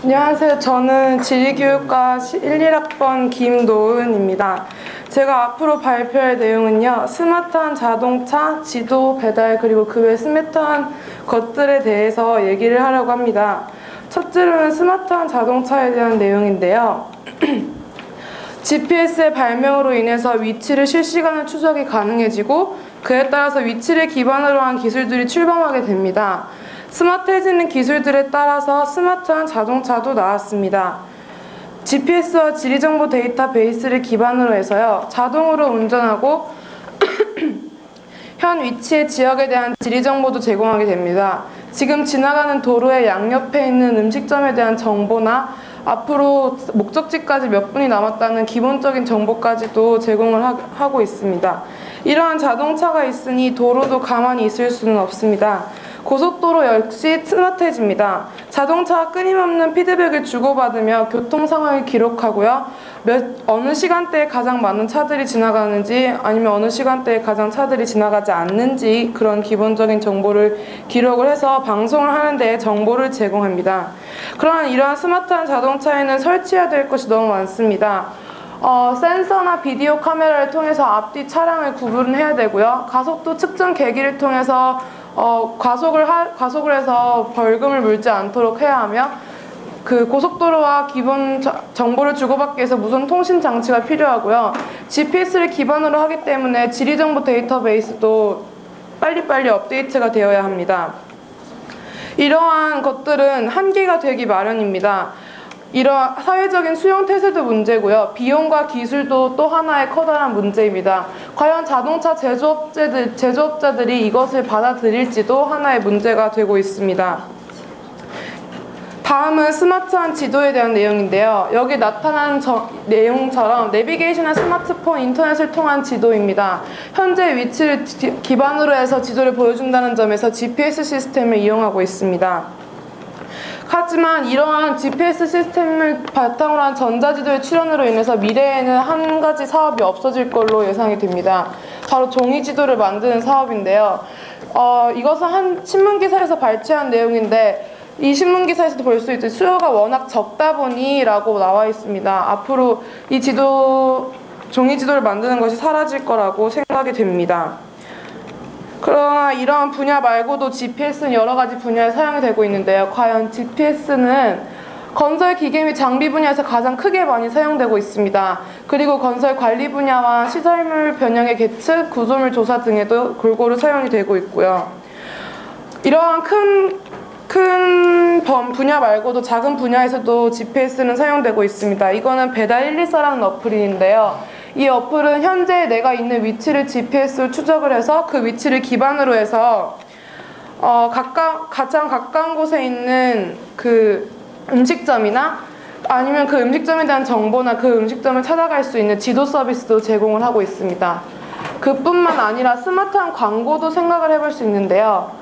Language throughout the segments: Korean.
안녕하세요. 저는 지리교육과 1학번 김노은입니다. 제가 앞으로 발표할 내용은요, 스마트한 자동차, 지도, 배달, 그리고 그 외 스마트한 것들에 대해서 얘기를 하려고 합니다. 첫째로는 스마트한 자동차에 대한 내용인데요. GPS의 발명으로 인해서 위치를 실시간으로 추적이 가능해지고 그에 따라서 위치를 기반으로 한 기술들이 출범하게 됩니다. 스마트해지는 기술들에 따라서 스마트한 자동차도 나왔습니다. GPS와 지리정보 데이터베이스를 기반으로 해서요, 자동으로 운전하고 현 위치의 지역에 대한 지리정보도 제공하게 됩니다. 지금 지나가는 도로의 양옆에 있는 음식점에 대한 정보나 앞으로 목적지까지 몇 분이 남았다는 기본적인 정보까지도 제공을 하고 있습니다. 이러한 자동차가 있으니 도로도 가만히 있을 수는 없습니다. 고속도로 역시 스마트해집니다. 자동차가 끊임없는 피드백을 주고받으며 교통 상황을 기록하고요, 어느 시간대에 가장 많은 차들이 지나가는지 아니면 어느 시간대에 가장 차들이 지나가지 않는지 그런 기본적인 정보를 기록을 해서 방송을 하는 데 정보를 제공합니다. 그러나 이러한 스마트한 자동차에는 설치해야 될 것이 너무 많습니다. 센서나 비디오 카메라를 통해서 앞뒤 차량을 구분해야 되고요, 가속도 측정 계기를 통해서 과속을 해서 벌금을 물지 않도록 해야 하며, 그 고속도로와 기본 정보를 주고받기 위해서 무선 통신 장치가 필요하고요. GPS를 기반으로 하기 때문에 지리정보 데이터베이스도 빨리빨리 업데이트가 되어야 합니다. 이러한 것들은 한계가 되기 마련입니다. 이러한 사회적인 수용 태세도 문제고요, 비용과 기술도 또 하나의 커다란 문제입니다. 과연 자동차 제조업자들이 이것을 받아들일지도 하나의 문제가 되고 있습니다. 다음은 스마트한 지도에 대한 내용인데요. 여기 나타난 내용처럼 내비게이션이나 스마트폰, 인터넷을 통한 지도입니다. 현재 위치를 기반으로 해서 지도를 보여준다는 점에서 GPS 시스템을 이용하고 있습니다. 하지만 이러한 GPS 시스템을 바탕으로 한 전자지도의 출현으로 인해서 미래에는 한 가지 사업이 없어질 걸로 예상이 됩니다. 바로 종이지도를 만드는 사업인데요. 이것은 한 신문기사에서 발췌한 내용인데, 이 신문기사에서도 볼 수 있듯이 수요가 워낙 적다 보니 라고 나와 있습니다. 앞으로 이 종이지도를 만드는 것이 사라질 거라고 생각이 됩니다. 그러나 이러한 분야 말고도 GPS는 여러 가지 분야에 사용이 되고 있는데요. 과연 GPS는 건설 기계 및 장비 분야에서 가장 크게 많이 사용되고 있습니다. 그리고 건설 관리 분야와 시설물 변형의 계측, 구조물 조사 등에도 골고루 사용이 되고 있고요. 이러한 큰 분야 말고도 작은 분야에서도 GPS는 사용되고 있습니다. 이거는 배달 124라는 어플인데요. 이 어플은 현재 내가 있는 위치를 GPS로 추적을 해서 그 위치를 기반으로 해서 가장 가까운 곳에 있는 그 음식점이나 아니면 그 음식점에 대한 정보나 그 음식점을 찾아갈 수 있는 지도 서비스도 제공을 하고 있습니다. 그뿐만 아니라 스마트한 광고도 생각을 해볼 수 있는데요.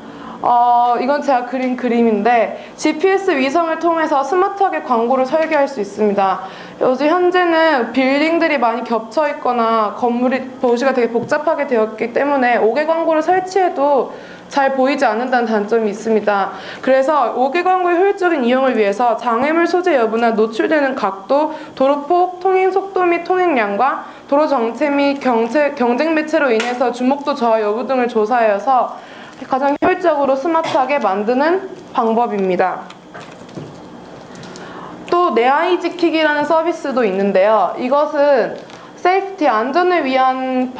이건 제가 그린 그림인데, GPS 위성을 통해서 스마트하게 광고를 설계할 수 있습니다. 요즘 현재는 빌딩들이 많이 겹쳐 있거나 건물이 도시가 되게 복잡하게 되었기 때문에 5개 광고를 설치해도 잘 보이지 않는다는 단점이 있습니다. 그래서 5개 광고의 효율적인 이용을 위해서 장애물 소재 여부나 노출되는 각도, 도로폭, 통행 속도 및 통행량과 도로 정체 및 경쟁 매체로 인해서 주목도 저하 여부 등을 조사하여서 가장 효율적으로 스마트하게 만드는 방법입니다. 또 내 아이 지키기라는 서비스도 있는데요. 이것은 세이프티, 안전을 위한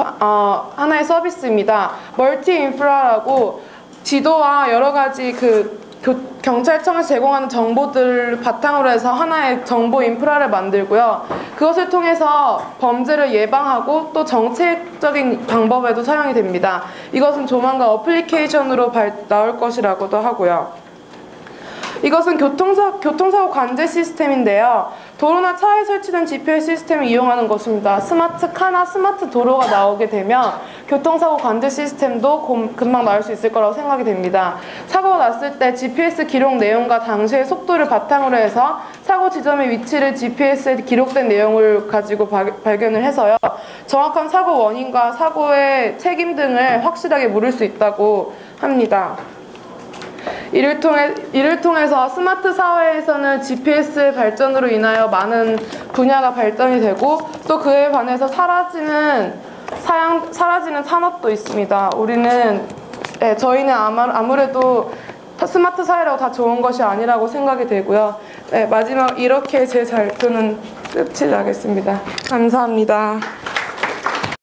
하나의 서비스입니다. 멀티 인프라라고 지도와 여러 가지 경찰청에서 제공하는 정보들을 바탕으로 해서 하나의 정보 인프라를 만들고요. 그것을 통해서 범죄를 예방하고 또 정책적인 방법에도 사용이 됩니다. 이것은 조만간 어플리케이션으로 나올 것이라고도 하고요. 이것은 교통사고 관제 시스템인데요. 도로나 차에 설치된 GPS 시스템을 이용하는 것입니다. 스마트카나 스마트 도로가 나오게 되면 교통사고 관제 시스템도 금방 나올 수 있을 거라고 생각이 됩니다. 사고가 났을 때 GPS 기록 내용과 당시의 속도를 바탕으로 해서 사고 지점의 위치를 GPS에 기록된 내용을 가지고 발견을 해서요, 정확한 사고 원인과 사고의 책임 등을 확실하게 물을 수 있다고 합니다. 이를 통해서 스마트 사회에서는 GPS의 발전으로 인하여 많은 분야가 발전이 되고 또 그에 반해서 사라지는 산업도 있습니다. 저희는 아무래도 스마트 사회라고 다 좋은 것이 아니라고 생각이 되고요. 네, 마지막 이렇게 제 발표는 끝이 나겠습니다. 감사합니다.